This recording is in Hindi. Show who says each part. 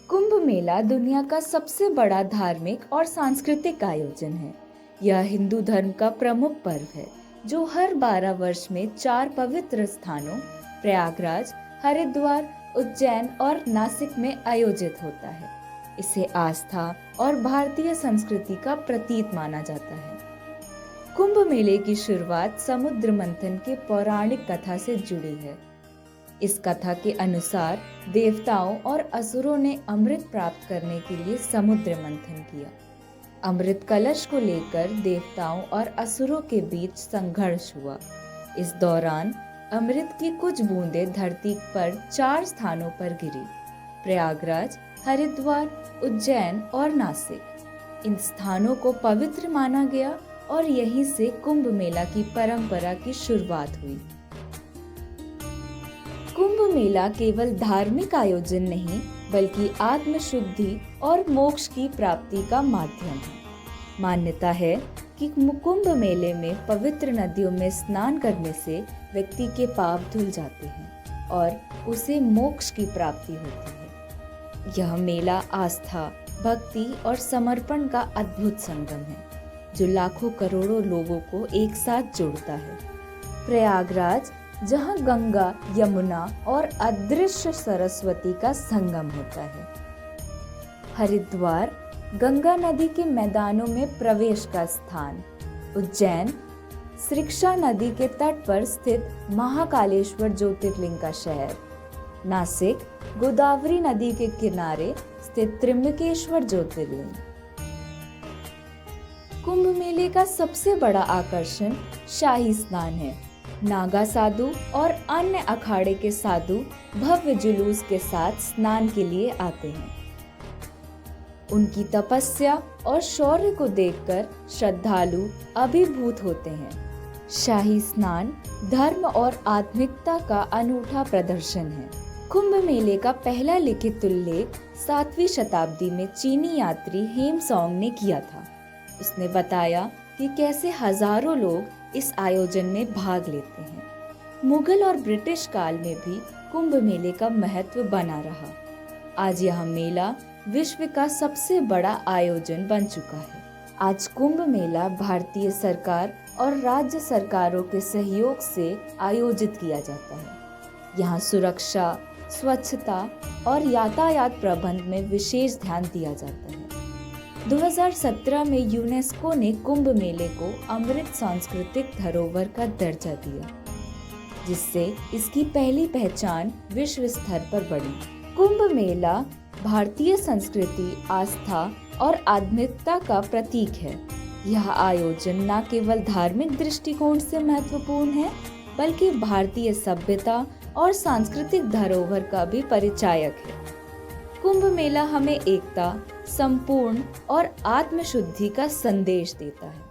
Speaker 1: कुंभ मेला दुनिया का सबसे बड़ा धार्मिक और सांस्कृतिक आयोजन है। यह हिंदू धर्म का प्रमुख पर्व है जो हर 12 वर्ष में 4 पवित्र स्थानों प्रयागराज, हरिद्वार, उज्जैन और नासिक में आयोजित होता है। इसे आस्था और भारतीय संस्कृति का प्रतीक माना जाता है। कुंभ मेले की शुरुआत समुद्र मंथन के पौराणिक कथा से जुड़ी है। इस कथा के अनुसार देवताओं और असुरों ने अमृत प्राप्त करने के लिए समुद्र मंथन किया। अमृत कलश को लेकर देवताओं और असुरों के बीच संघर्ष हुआ। इस दौरान अमृत की कुछ बूंदें धरती पर 4 स्थानों पर गिरी: प्रयागराज, हरिद्वार, उज्जैन और नासिक। इन स्थानों को पवित्र माना गया और यहीं से कुंभ मेला की परंपरा की शुरुआत हुई। कुंभ मेला केवल धार्मिक आयोजन नहीं बल्कि आत्मशुद्धि और मोक्ष की प्राप्ति का माध्यम है। मान्यता है कि कुंभ मेले में पवित्र नदियों में स्नान करने से व्यक्ति के पाप धुल जाते हैं और उसे मोक्ष की प्राप्ति होती है। यह मेला आस्था, भक्ति और समर्पण का अद्भुत संगम है जो लाखों करोड़ों लोगों को एक साथ जोड़ता है। प्रयागराज, जहां गंगा, यमुना और अदृश्य सरस्वती का संगम होता है। हरिद्वार, गंगा नदी के मैदानों में प्रवेश का स्थान। उज्जैन, श्रिक्षा नदी के तट पर स्थित महाकालेश्वर ज्योतिर्लिंग का शहर। नासिक, गोदावरी नदी के किनारे स्थित त्र्यंबकेश्वर ज्योतिर्लिंग। कुंभ मेले का सबसे बड़ा आकर्षण शाही स्नान है। नागा साधु और अन्य अखाड़े के साधु भव्य जुलूस के साथ स्नान के लिए आते हैं। उनकी तपस्या और शौर्य को देखकर श्रद्धालु अभिभूत होते हैं। शाही स्नान धर्म और आध्यात्मिकता का अनूठा प्रदर्शन है। कुंभ मेले का पहला लिखित उल्लेख 7वीं शताब्दी में चीनी यात्री हेमसोंग ने किया था। उसने बताया कि कैसे हजारों लोग इस आयोजन में भाग लेते हैं। मुगल और ब्रिटिश काल में भी कुंभ मेले का महत्व बना रहा। आज यह मेला विश्व का सबसे बड़ा आयोजन बन चुका है। आज कुंभ मेला भारतीय सरकार और राज्य सरकारों के सहयोग से आयोजित किया जाता है। यहाँ सुरक्षा, स्वच्छता और यातायात प्रबंध में विशेष ध्यान दिया जाता है। 2017 में यूनेस्को ने कुंभ मेले को अमृत सांस्कृतिक धरोहर का दर्जा दिया, जिससे इसकी पहली पहचान विश्व स्तर पर बढ़ी। कुंभ मेला भारतीय संस्कृति, आस्था और आध्यात्मिकता का प्रतीक है। यह आयोजन न केवल धार्मिक दृष्टिकोण से महत्वपूर्ण है बल्कि भारतीय सभ्यता और सांस्कृतिक धरोहर का भी परिचायक है। कुंभ मेला हमें एकता, संपूर्ण और आत्मशुद्धि का संदेश देता है।